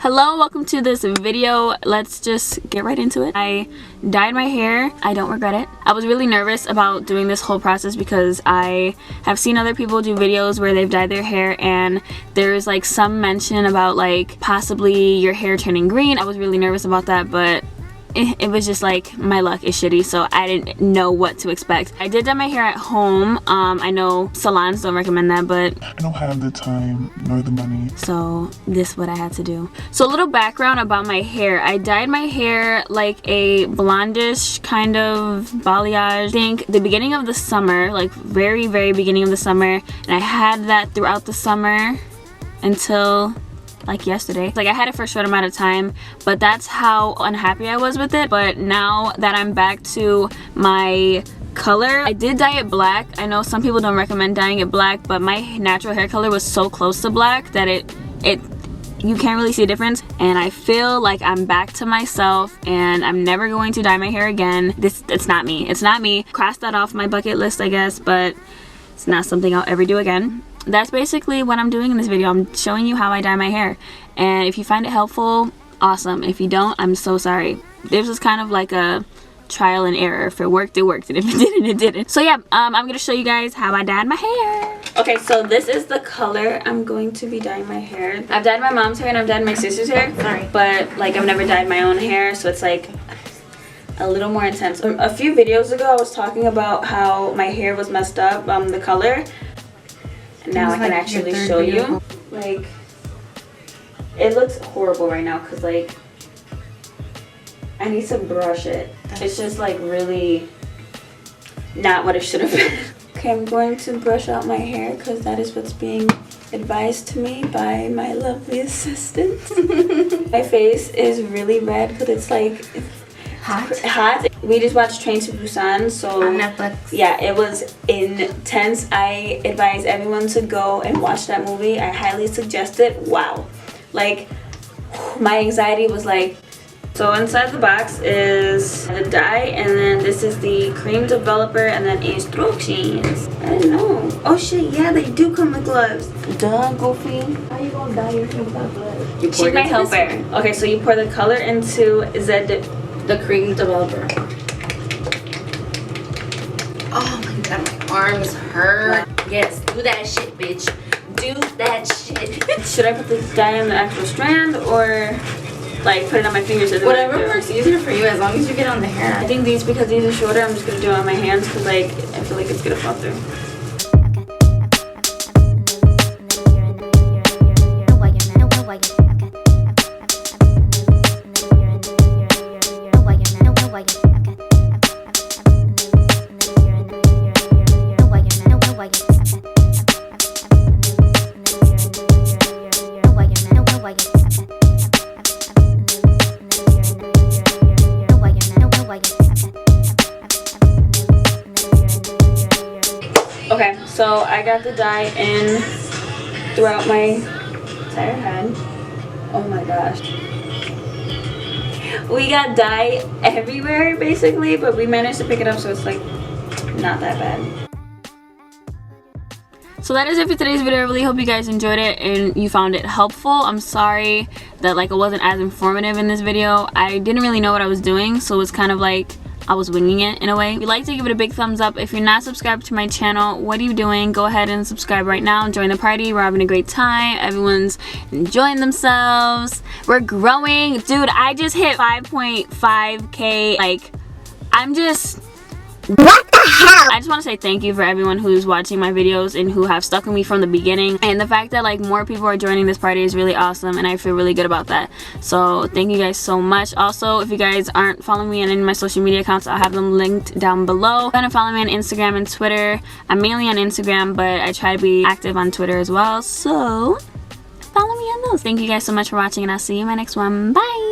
Hello, welcome to this video. Let's just get right into it. I dyed my hair. I don't regret it. I was really nervous about doing this whole process because I have seen other people do videos where they've dyed their hair and there's like some mention about like possibly your hair turning green. I was really nervous about that, but it was just like my luck is shitty, so I didn't know what to expect. I did dye my hair at home. I know salons don't recommend that, but I don't have the time nor the money, so this is what I had to do. So a little background about my hair. I dyed my hair like a blondish kind of balayage. I think the beginning of the summer, like very beginning of the summer, and I had that throughout the summer until like yesterday. Like I had it for a short amount of time, but that's how unhappy I was with it. But now that I'm back to my color, I did dye it black. I know some people don't recommend dyeing it black, but my natural hair color was so close to black that you can't really see a difference, and I feel like I'm back to myself and I'm never going to dye my hair again. It's not me. Cross that off my bucket list, I guess, but it's not something I'll ever do again. That's basically what I'm doing in this video. I'm showing you how I dye my hair, and if you find it helpful, awesome. If you don't, I'm so sorry. This was kind of like a trial and error. If it worked, it worked, and if it didn't, it didn't. So yeah, I'm gonna show you guys how I dyed my hair. Okay, so this is the color I'm going to be dyeing my hair. I've dyed my mom's hair and I've dyed my sister's hair. Sorry, but like I've never dyed my own hair, so it's like a little more intense. A few videos ago I was talking about how my hair was messed up, the color. Now I can actually show you. Like, it looks horrible right now because like I need to brush it. It's just like really not what it should have been. Okay, I'm going to brush out my hair because that is what's being advised to me by my lovely assistant. My face is really red because it's like hot. We just watched Train to Busan, so on Netflix. Yeah, it was intense. I advise everyone to go and watch that movie. I highly suggest it. Wow, like my anxiety was like. So inside the box is the dye, and then this is the cream developer, and then instructions. I didn't know. Oh shit, yeah, they do come with gloves. Duh, Goofy. How you gonna dye your hair without gloves? She's my helper. Okay, so you pour the color into the cream developer. Oh my god, my arms hurt. Yes, do that shit, bitch. Do that shit. Should I put the dye in the actual strand or like put it on my fingers? Whatever works easier for you, as long as you get on the hair. I think because these are shorter, I'm just gonna do it on my hands because like I feel like it's gonna fall through. Okay, so I got the dye in throughout my entire head. Oh my gosh. We got dye everywhere basically, but we managed to pick it up, so it's like not that bad. So that is it for today's video. I really hope you guys enjoyed it and you found it helpful. I'm sorry that like it wasn't as informative in this video. I didn't really know what I was doing, so it was kind of like I was winging it in a way. If you'd like to give it a big thumbs up. If you're not subscribed to my channel, what are you doing? Go ahead and subscribe right now and join the party. We're having a great time. Everyone's enjoying themselves. We're growing. Dude, I just hit 5.5k. Like, I'm just... What the hell? I just want to say thank you for everyone who's watching my videos and who have stuck with me from the beginning, and the fact that like more people are joining this party is really awesome, and I feel really good about that. So thank you guys so much. Also, if you guys aren't following me on any of my social media accounts, I'll have them linked down below. Go ahead and follow me on Instagram and Twitter. I'm mainly on Instagram, but I try to be active on Twitter as well, so follow me on those. Thank you guys so much for watching, and I'll see you in my next one. Bye.